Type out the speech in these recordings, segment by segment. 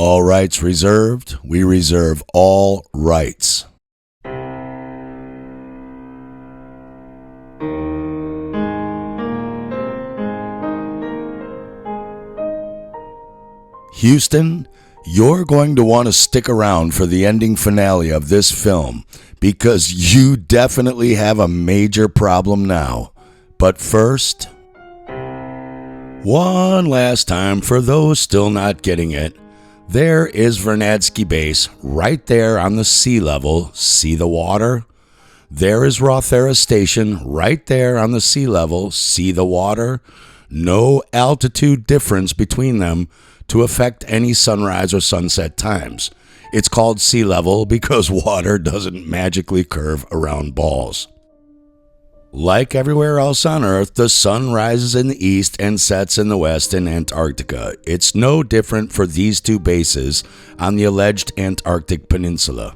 All rights reserved. We reserve all rights. Houston, you're going to want to stick around for the ending finale of this film because you definitely have a major problem now. But first, one last time for those still not getting it, there is Vernadsky Base right there on the sea level. See the water? There is Rothera Station right there on the sea level. See the water? No altitude difference between them to affect any sunrise or sunset times. It's called sea level because water doesn't magically curve around balls. Like everywhere else on Earth, the sun rises in the east and sets in the west in Antarctica. It's no different for these two bases on the alleged Antarctic Peninsula.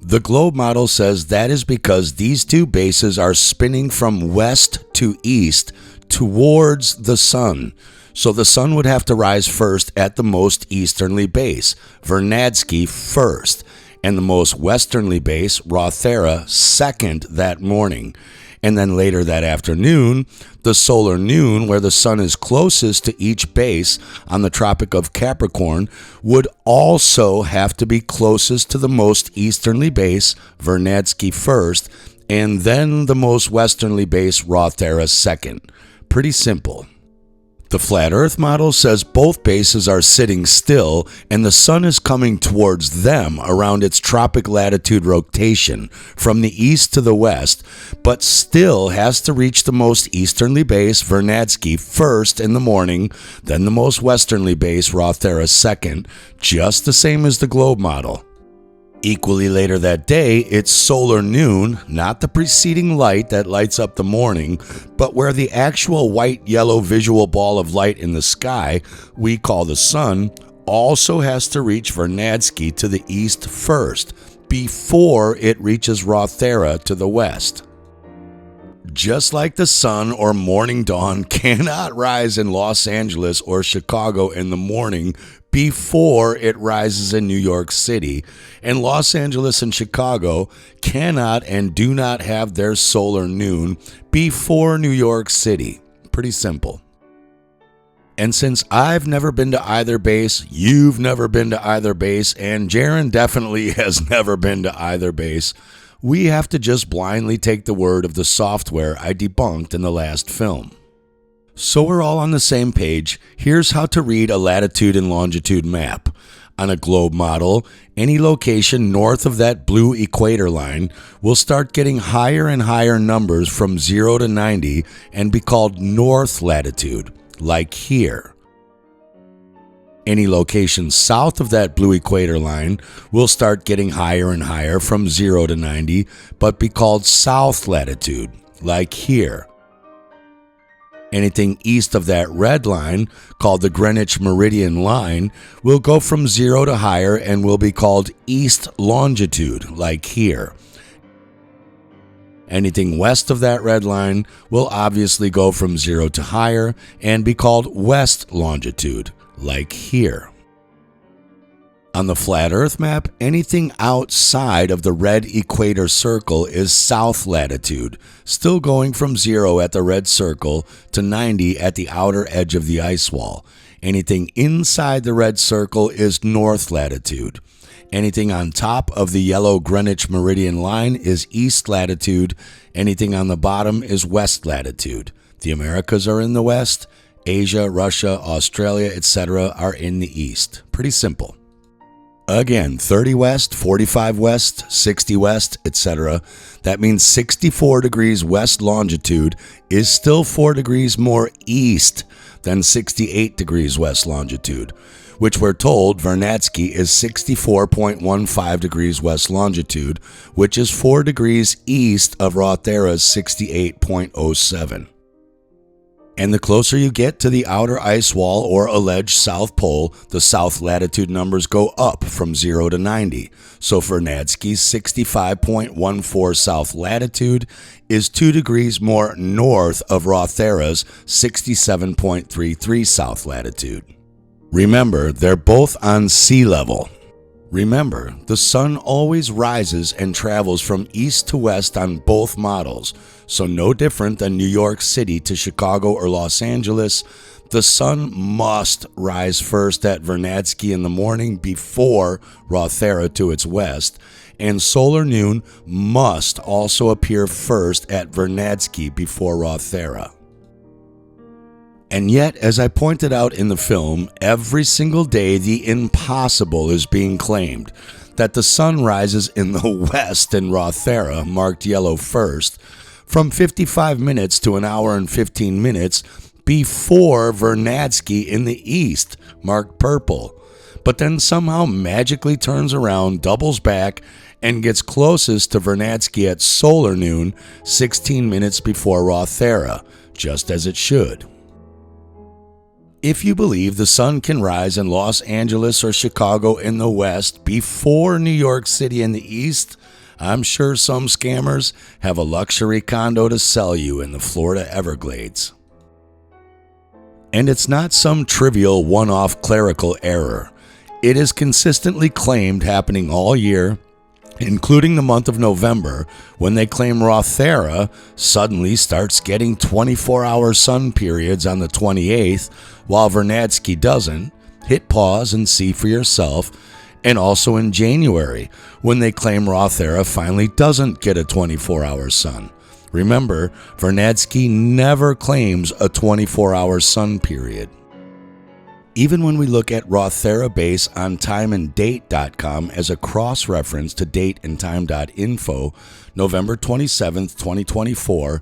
The globe model says that is because these two bases are spinning from west to east towards the sun. So the sun would have to rise first at the most easterly base, Vernadsky first, and the most westernly base, Rothera, second that morning. And then later that afternoon, the solar noon, where the sun is closest to each base on the Tropic of Capricorn, would also have to be closest to the most easterly base, Vernadsky first, and then the most westernly base, Rothera second. Pretty simple. The Flat Earth model says both bases are sitting still and the sun is coming towards them around its tropic latitude rotation from the east to the west, but still has to reach the most easterly base, Vernadsky, first in the morning, then the most westernly base, Rothera, second, just the same as the globe model. Equally later that day, it's solar noon, not the preceding light that lights up the morning, but where the actual white-yellow visual ball of light in the sky, we call the sun, also has to reach Vernadsky to the east first, before it reaches Rothera to the west. Just like the sun or morning dawn cannot rise in Los Angeles or Chicago in the morning before it rises in New York City, and Los Angeles and Chicago cannot and do not have their solar noon before New York City. Pretty simple. And since I've never been to either base, you've never been to either base, and Jaron definitely has never been to either base, we have to just blindly take the word of the software I debunked in the last film. So we're all on the same page. Here's how to read a latitude and longitude map. On a globe model, any location north of that blue equator line will start getting higher and higher numbers from 0 to 90 and be called north latitude, like here. Any location south of that blue equator line will start getting higher and higher from 0 to 90, but be called south latitude, like here. Anything east of that red line, called the Greenwich Meridian Line, will go from 0 to higher and will be called east longitude, like here. Anything west of that red line will obviously go from 0 to higher and be called west longitude, like here. On the flat Earth map, anything outside of the red equator circle is south latitude, still going from 0 at the red circle to 90 at the outer edge of the ice wall. Anything inside the red circle is north latitude. Anything on top of the yellow Greenwich Meridian Line is east latitude. Anything on the bottom is west latitude. The Americas are in the west. Asia, Russia, Australia, etc. are in the east. Pretty simple. Again, 30 west, 45 west, 60 west, etc. That means 64 degrees west longitude is still 4 degrees more east than 68 degrees west longitude, which we're told Vernadsky is 64.15 degrees west longitude, which is 4 degrees east of Rothera's 68.07. And the closer you get to the outer ice wall or alleged South Pole, the south latitude numbers go up from 0 to 90. So Vernadsky's 65.14 south latitude is 2 degrees more north of Rothera's 67.33 south latitude. Remember, they're both on sea level. Remember, the sun always rises and travels from east to west on both models, so no different than New York City to Chicago or Los Angeles. The sun must rise first at Vernadsky in the morning before Rothera to its west, and solar noon must also appear first at Vernadsky before Rothera. And yet, as I pointed out in the film, every single day the impossible is being claimed, that the sun rises in the west in Rothera, marked yellow first, from 55 minutes to an hour and 15 minutes before Vernadsky in the east, marked purple, but then somehow magically turns around, doubles back, and gets closest to Vernadsky at solar noon, 16 minutes before Rothera, just as it should. If you believe the sun can rise in Los Angeles or Chicago in the west before New York City in the east, I'm sure some scammers have a luxury condo to sell you in the Florida Everglades. And it's not some trivial one-off clerical error. It is consistently claimed happening all year, including the month of November, when they claim Rothera suddenly starts getting 24-hour sun periods on the 28th, while Vernadsky doesn't. Hit pause and see for yourself. And also in January, when they claim Rothera finally doesn't get a 24-hour sun. Remember, Vernadsky never claims a 24-hour sun period. Even when we look at Rothera base on timeanddate.com as a cross-reference to dateandtime.info, November 27, 2024,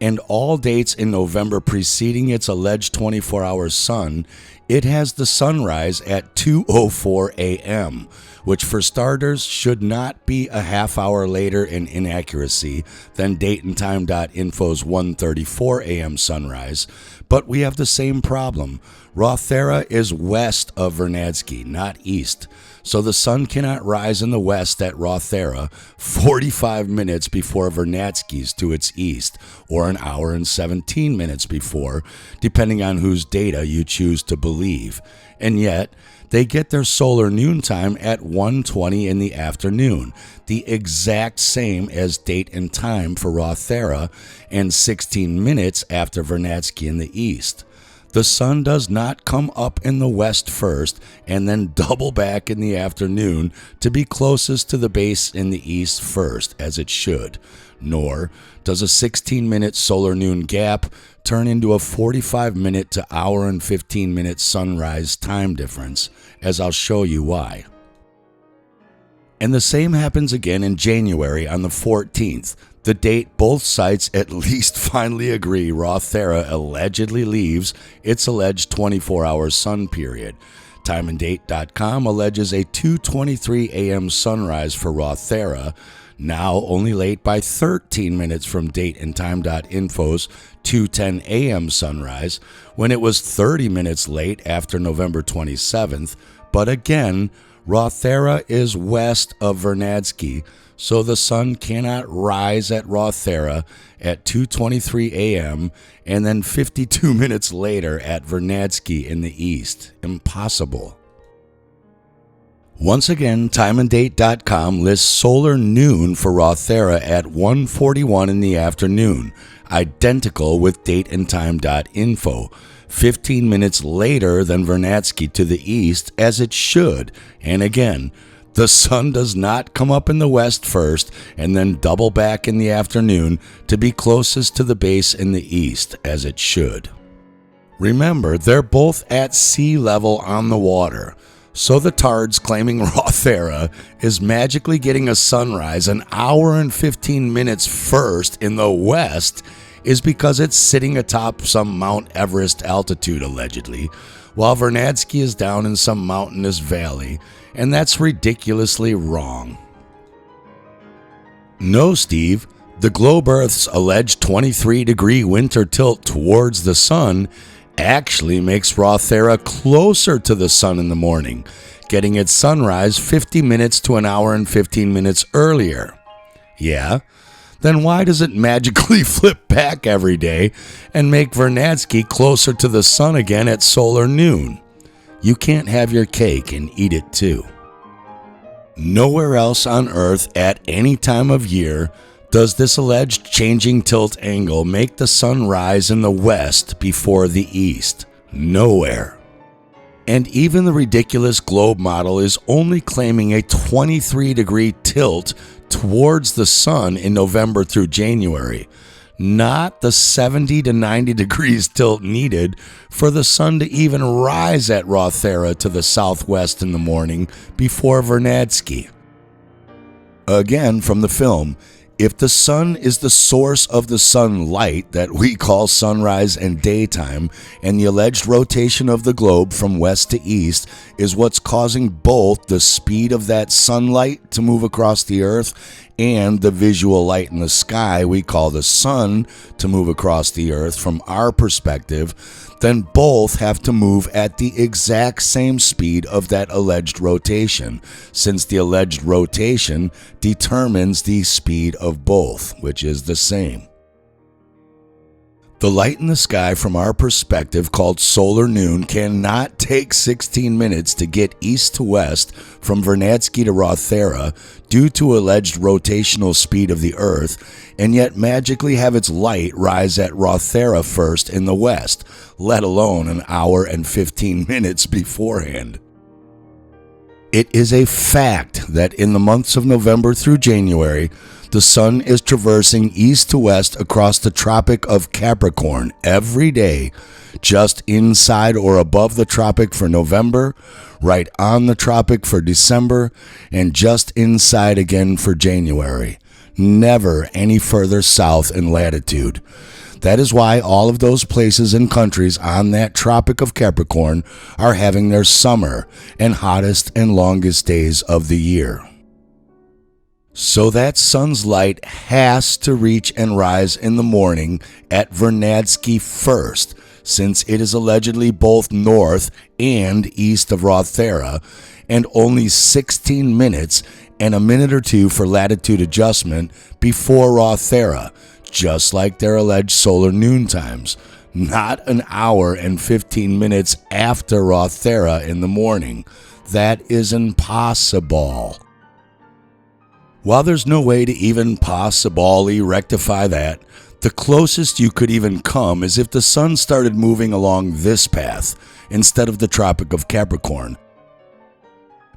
and all dates in November preceding its alleged 24-hour sun, it has the sunrise at 2:04 a.m., which for starters should not be a half hour later in inaccuracy than dateandtime.info's 1:34 a.m. sunrise. But we have the same problem. Rothera is west of Vernadsky, not east. So the sun cannot rise in the west at Rothera 45 minutes before Vernadsky's to its east, or an hour and 17 minutes before, depending on whose data you choose to believe. And yet, they get their solar noontime at 1:20 in the afternoon, the exact same as date and time for Rothera, and 16 minutes after Vernadsky in the east. The sun does not come up in the west first and then double back in the afternoon to be closest to the base in the east first, as it should. Nor does a 16-minute solar noon gap turn into a 45-minute to hour and 15-minute sunrise time difference, as I'll show you why. And the same happens again in January on the 14th, the date both sites at least finally agree Rothera allegedly leaves its alleged 24-hour sun period. Timeanddate.com alleges a 2:23 a.m. sunrise for Rothera, now only late by 13 minutes from dateandtime.info's 2:10 a.m. sunrise, when it was 30 minutes late after November 27th, but again, Rothera is west of Vernadsky, so the sun cannot rise at Rothera at 2:23 a.m. and then 52 minutes later at Vernadsky in the east. Impossible. Once again, timeanddate.com lists solar noon for Rothera at 1:41 in the afternoon, identical with dateandtime.info, 15 minutes later than Vernadsky to the east, as it should, and again, the sun does not come up in the west first and then double back in the afternoon to be closest to the base in the east, as it should. Remember, they're both at sea level on the water, so the tards claiming Rothera is magically getting a sunrise an hour and 15 minutes first in the west is because it's sitting atop some Mount Everest altitude, allegedly, while Vernadsky is down in some mountainous valley, and that's ridiculously wrong. No, Steve, the globe Earth's alleged 23-degree winter tilt towards the sun actually makes Rothera closer to the sun in the morning, getting its sunrise 50 minutes to an hour and 15 minutes earlier. Yeah? Then why does it magically flip back every day and make Vernadsky closer to the sun again at solar noon? you can't have your cake and eat it too. Nowhere else on Earth at any time of year does this alleged changing tilt angle make the sun rise in the west before the east. Nowhere. And even the ridiculous globe model is only claiming a 23-degree tilt towards the sun in November through January, not the 70 to 90 degrees tilt needed for the sun to even rise at Rothera to the southwest in the morning before Vernadsky. Again, from the film, if the sun is the source of the sunlight that we call sunrise and daytime, and the alleged rotation of the globe from west to east is what's causing both the speed of that sunlight to move across the earth and the visual light in the sky we call the sun to move across the earth from our perspective, then both have to move at the exact same speed of that alleged rotation, since the alleged rotation determines the speed of both, which is the same. The light in the sky from our perspective, called solar noon, cannot take 16 minutes to get east to west from Vernadsky to Rothera due to alleged rotational speed of the Earth, and yet magically have its light rise at Rothera first in the west, let alone an hour and 15 minutes beforehand. It is a fact that in the months of November through January, the sun is traversing east to west across the Tropic of Capricorn every day, just inside or above the tropic for November, right on the tropic for December, and just inside again for January. Never any further south in latitude. That is why all of those places and countries on that Tropic of Capricorn are having their summer and hottest and longest days of the year. So that sun's light has to reach and rise in the morning at Vernadsky first, since it is allegedly both north and east of Rothera, and only 16 minutes and a minute or two for latitude adjustment before Rothera, just like their alleged solar noon times, not an hour and 15 minutes after Rothera in the morning. That is impossible. While there's no way to even possibly rectify that, the closest you could even come is if the sun started moving along this path instead of the Tropic of Capricorn,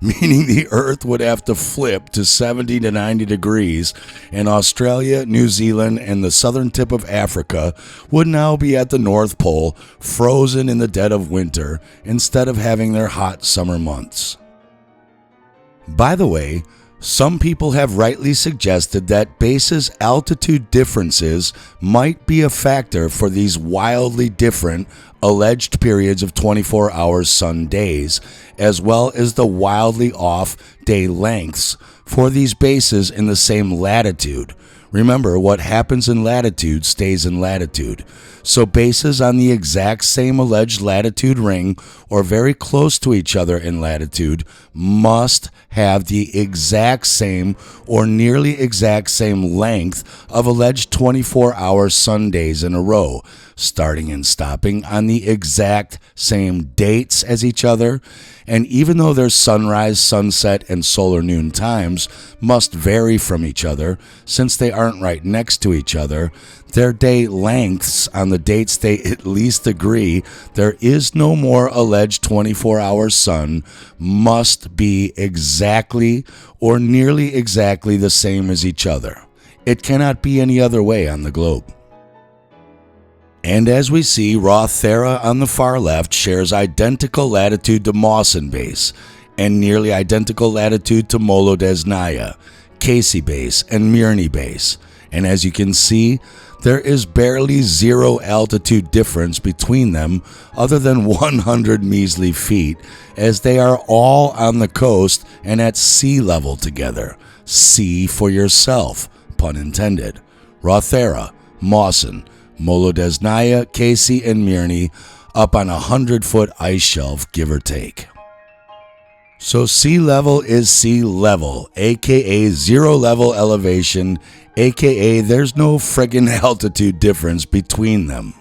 meaning the Earth would have to flip to 70 to 90 degrees, and Australia, New Zealand, and the southern tip of Africa would now be at the North Pole, frozen in the dead of winter, instead of having their hot summer months. By the way, some people have rightly suggested that bases' altitude differences might be a factor for these wildly different alleged periods of 24-hour sun days, as well as the wildly off day lengths for these bases in the same latitude. Remember, what happens in latitude stays in latitude. So bases on the exact same alleged latitude ring or very close to each other in latitude must have the exact same or nearly exact same length of alleged 24-hour sun days in a row, starting and stopping on the exact same dates as each other. And even though their sunrise, sunset, and solar noon times must vary from each other, since they aren't right next to each other, their day lengths on the dates they at least agree there is no more alleged 24-hour sun must be exactly or nearly exactly the same as each other. It cannot be any other way on the globe. And as we see, Rothera on the far left shares identical latitude to Mawson Base and nearly identical latitude to Molodesnaya, Casey Base, and Mirny Base. And as you can see, there is barely zero altitude difference between them other than 100 measly feet, as they are all on the coast and at sea level together. See for yourself, pun intended. Rothera, Mawson, Molodesnaya, Casey, and Mirny up on a 100-foot ice shelf, give or take. So sea level is sea level, aka zero level elevation, aka there's no friggin' altitude difference between them.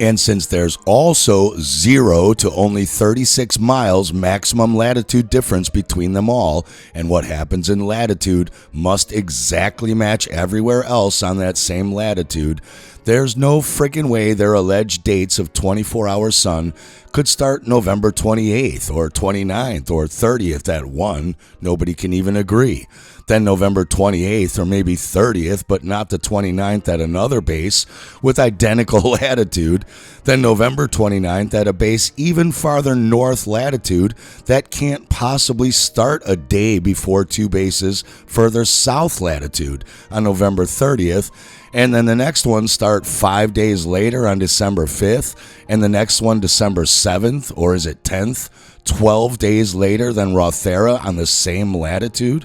And since there's also 0 to only 36 miles maximum latitude difference between them all, and what happens in latitude must exactly match everywhere else on that same latitude, there's no friggin' way their alleged dates of 24-hour sun could start November 28th or 29th or 30th at 1. Nobody can even agree. Then November 28th or maybe 30th, but not the 29th at another base with identical latitude. Then November 29th at a base even farther north latitude that can't possibly start a day before two bases further south latitude on November 30th. And then the next one start 5 days later on December 5th, and the next one December 7th, or is it 10th, 12 days later than Rothera on the same latitude?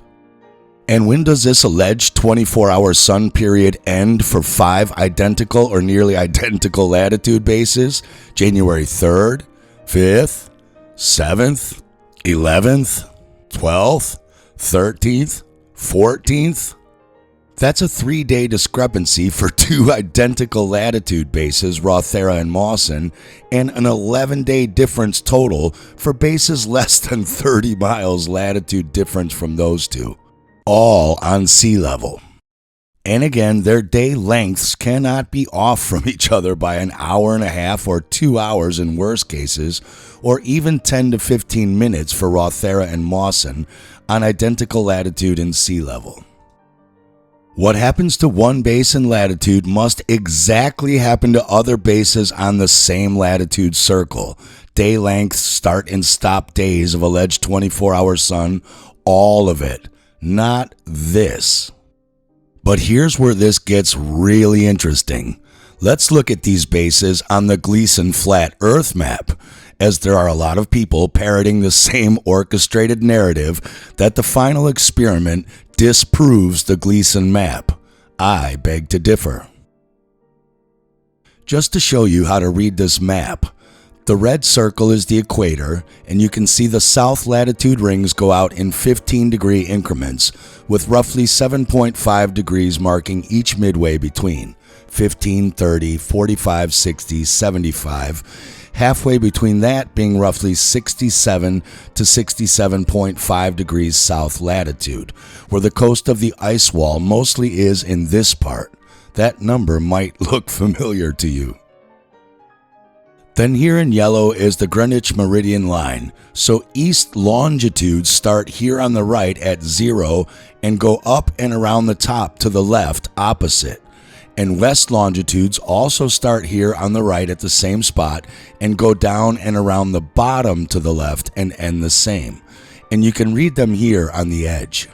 And when does this alleged 24-hour sun period end for 5 identical or nearly identical latitude bases? January 3rd, 5th, 7th, 11th, 12th, 13th, 14th? That's a 3-day discrepancy for 2 identical latitude bases, Rothera and Mawson, and an 11-day difference total for bases less than 30 miles latitude difference from those two, all on sea level. And again, their day lengths cannot be off from each other by an hour and a half or 2 hours in worst cases, or even 10 to 15 minutes for Rothera and Mawson on identical latitude and sea level. What happens to one base in latitude must exactly happen to other bases on the same latitude circle. Day lengths, start and stop days of alleged 24-hour sun, all of it. Not this. But here's where this gets really interesting. Let's look at these bases on the Gleason flat Earth map, as there are a lot of people parroting the same orchestrated narrative that the final experiment disproves the Gleason map. I beg to differ. Just to show you how to read this map, the red circle is the equator, and you can see the south latitude rings go out in 15-degree increments, with roughly 7.5 degrees marking each midway between 15, 30, 45, 60, 75, halfway between that being roughly 67 to 67.5 degrees south latitude, where the coast of the ice wall mostly is in this part. That number might look familiar to you. Then here in yellow is the Greenwich Meridian line, so east longitudes start here on the right at 0 and go up and around the top to the left opposite. And west longitudes also start here on the right at the same spot and go down and around the bottom to the left and end the same. And you can read them here on the edge.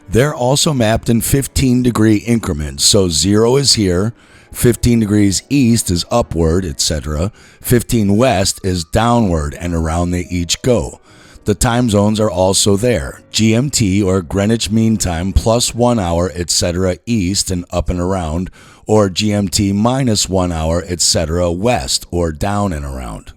They're also mapped in 15-degree increments, so 0 is here, 15 degrees east is upward, etc., 15 west is downward, and around they each go. The time zones are also there, GMT or Greenwich Mean Time plus 1 hour, etc. east and up and around, or GMT minus 1 hour, etc. west or down and around.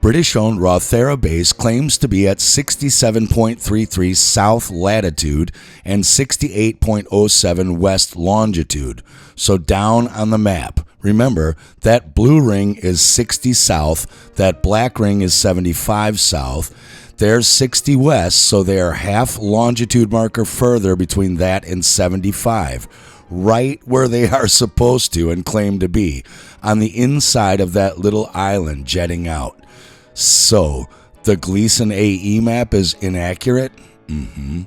British-owned Rothera base claims to be at 67.33 south latitude and 68.07 west longitude, so down on the map. Remember, that blue ring is 60 south, that black ring is 75 south, there's 60 west, so they are half longitude marker further between that and 75, right where they are supposed to and claim to be, on the inside of that little island jetting out. So, the Gleason AE map is inaccurate? And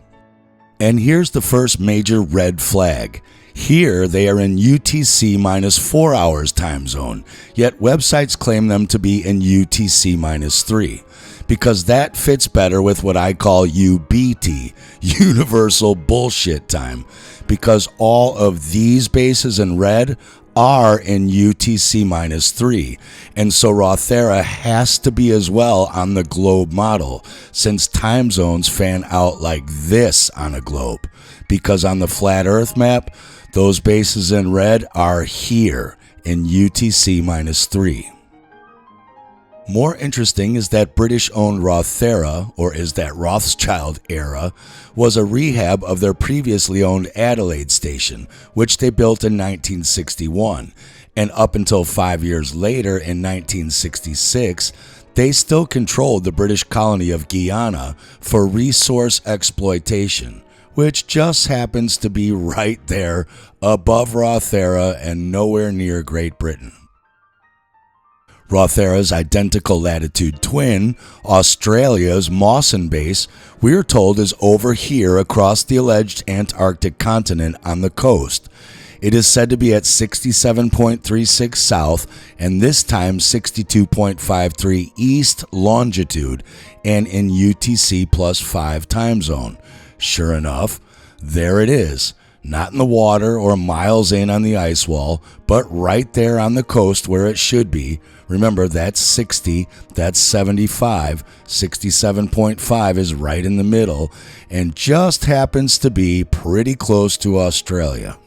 here's the first major red flag. Here they are in UTC minus 4 hours time zone, yet websites claim them to be in UTC minus 3, because that fits better with what I call UBT, Universal Bullshit Time, because all of these bases in red are in UTC minus 3, and so Rothera has to be as well on the globe model, since time zones fan out like this on a globe, because on the flat earth map, those bases in red are here in UTC minus 3. More interesting is that British-owned Rothera, or is that Rothschild era, was a rehab of their previously owned Adelaide station, which they built in 1961. And up until 5 years later in 1966, they still controlled the British colony of Guyana for resource exploitation, which just happens to be right there above Rothera and nowhere near Great Britain. Rothera's identical latitude twin, Australia's Mawson base, we are told is over here across the alleged Antarctic continent on the coast. It is said to be at 67.36 south and this time 62.53 east longitude and in UTC plus 5 time zone. Sure enough, there it is. Not in the water or miles in on the ice wall, but right there on the coast where it should be. Remember, that's 60, that's 75, 67.5 is right in the middle, and just happens to be pretty close to Australia.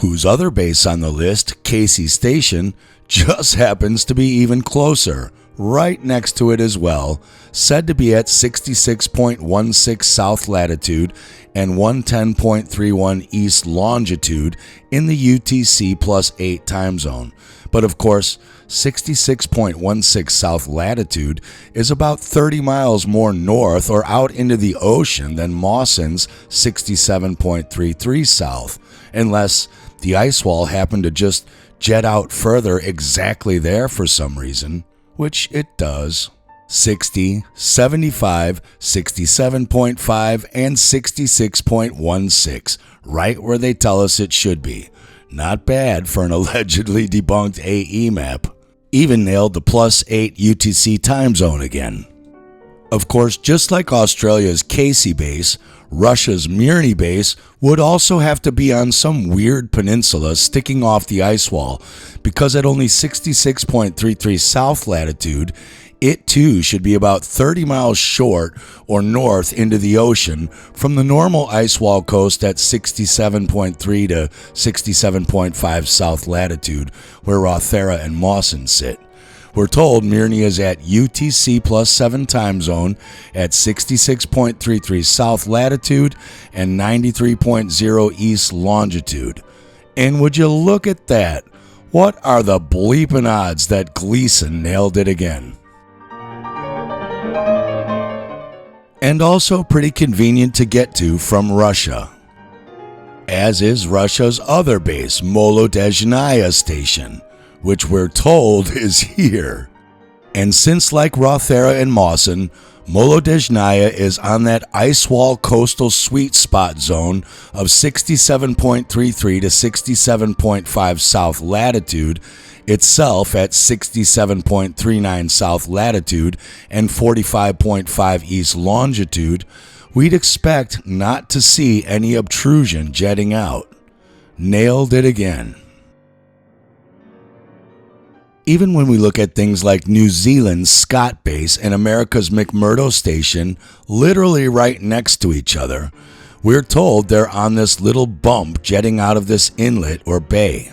Whose other base on the list, Casey Station, just happens to be even closer, right next to it as well, said to be at 66.16 south latitude and 110.31 east longitude in the UTC plus 8 time zone. But of course, 66.16 south latitude is about 30 miles more north or out into the ocean than Mawson's 67.33 south, unless the ice wall happened to just jet out further exactly there for some reason, which it does. 60, 75, 67.5, and 66.16, right where they tell us it should be. Not bad for an allegedly debunked AE map. Even nailed the plus 8 UTC time zone again. Of course, just like Australia's Casey base, Russia's Mirny base would also have to be on some weird peninsula sticking off the ice wall, because at only 66.33 south latitude, it too should be about 30 miles short or north into the ocean from the normal ice wall coast at 67.3 to 67.5 south latitude, where Rothera and Mawson sit. We're told Mirny is at UTC plus 7 time zone at 66.33 south latitude and 93.0 east longitude. And would you look at that? What are the bleeping odds that Gleason nailed it again? And also pretty convenient to get to from Russia, as is Russia's other base, Molodezhnaya Station, which we're told is here. And since, like Rothera and Mawson, Molodezhnaya is on that ice wall coastal sweet spot zone of 67.33 to 67.5 south latitude, itself at 67.39 south latitude and 45.5 east longitude, we'd expect not to see any obtrusion jetting out. Nailed it again. Even when we look at things like New Zealand's Scott Base and America's McMurdo Station, literally right next to each other, we're told they're on this little bump jetting out of this inlet or bay.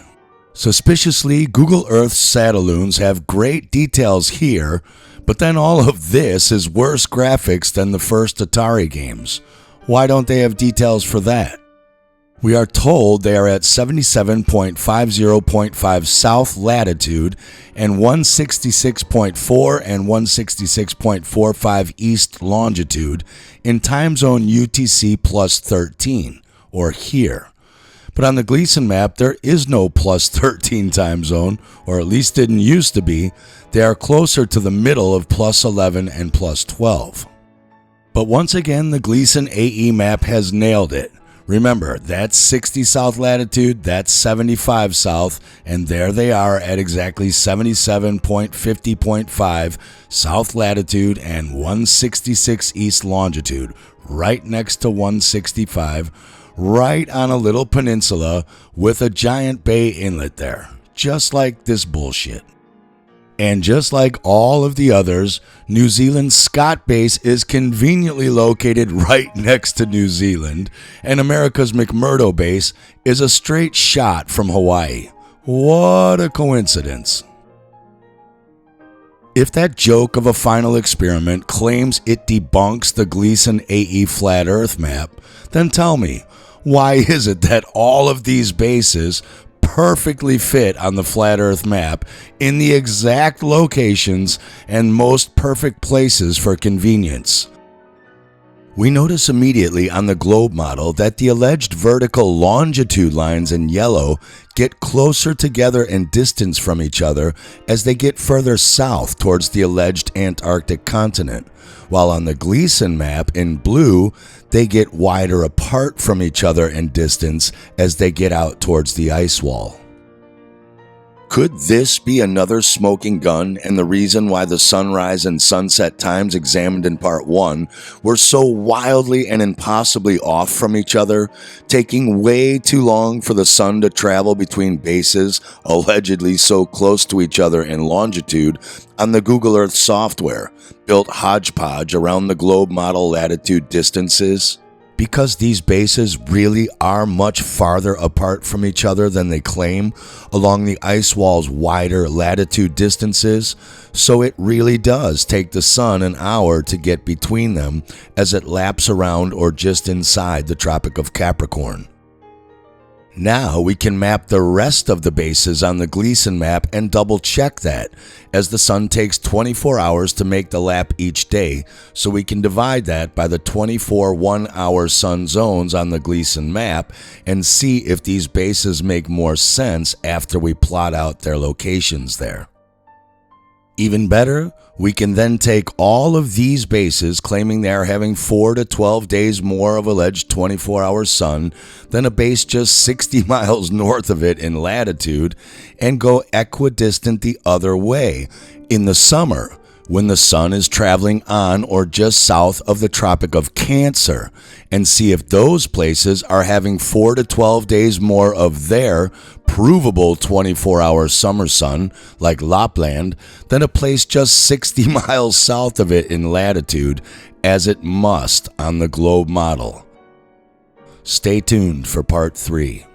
Suspiciously, Google Earth satelloons have great details here, but then all of this is worse graphics than the first Atari games. Why don't they have details for that? We are told they are at 77.50.5 south latitude and 166.4 and 166.45 east longitude in time zone UTC plus 13, or here. But on the Gleason map, there is no plus 13 time zone, or at least didn't used to be. They are closer to the middle of plus 11 and plus 12. But once again, the Gleason AE map has nailed it. Remember, that's 60 south latitude, that's 75 south, and there they are at exactly 77.50.5 south latitude and 166 east longitude, right next to 165, right on a little peninsula with a giant bay inlet there, just like this bullshit. And just like all of the others, New Zealand's Scott Base is conveniently located right next to New Zealand, and America's McMurdo Base is a straight shot from Hawaii. What a coincidence. If that joke of a final experiment claims it debunks the Gleason AE flat Earth map, then tell me, why is it that all of these bases perfectly fit on the flat Earth map in the exact locations and most perfect places for convenience. We notice immediately on the globe model that the alleged vertical longitude lines in yellow get closer together in distance from each other as they get further south towards the alleged Antarctic continent, while on the Gleason map in blue, they get wider apart from each other in distance as they get out towards the ice wall. Could this be another smoking gun and the reason why the sunrise and sunset times examined in part 1 were so wildly and impossibly off from each other, taking way too long for the sun to travel between bases allegedly so close to each other in longitude on the Google Earth software, built hodgepodge around the globe model latitude distances? Because these bases really are much farther apart from each other than they claim along the ice wall's wider latitude distances, so it really does take the sun an hour to get between them as it laps around or just inside the Tropic of Capricorn. Now we can map the rest of the bases on the Gleason map and double check that, as the sun takes 24 hours to make the lap each day, so we can divide that by the 24 1-hour sun zones on the Gleason map and see if these bases make more sense after we plot out their locations there. Even better, we can then take all of these bases claiming they are having 4 to 12 days more of alleged 24-hour sun than a base just 60 miles north of it in latitude and go equidistant the other way in the summer when the sun is traveling on or just south of the Tropic of Cancer and see if those places are having 4 to 12 days more of their provable 24-hour summer sun, like Lapland, than a place just 60 miles south of it in latitude, as it must on the globe model. Stay tuned for part 3.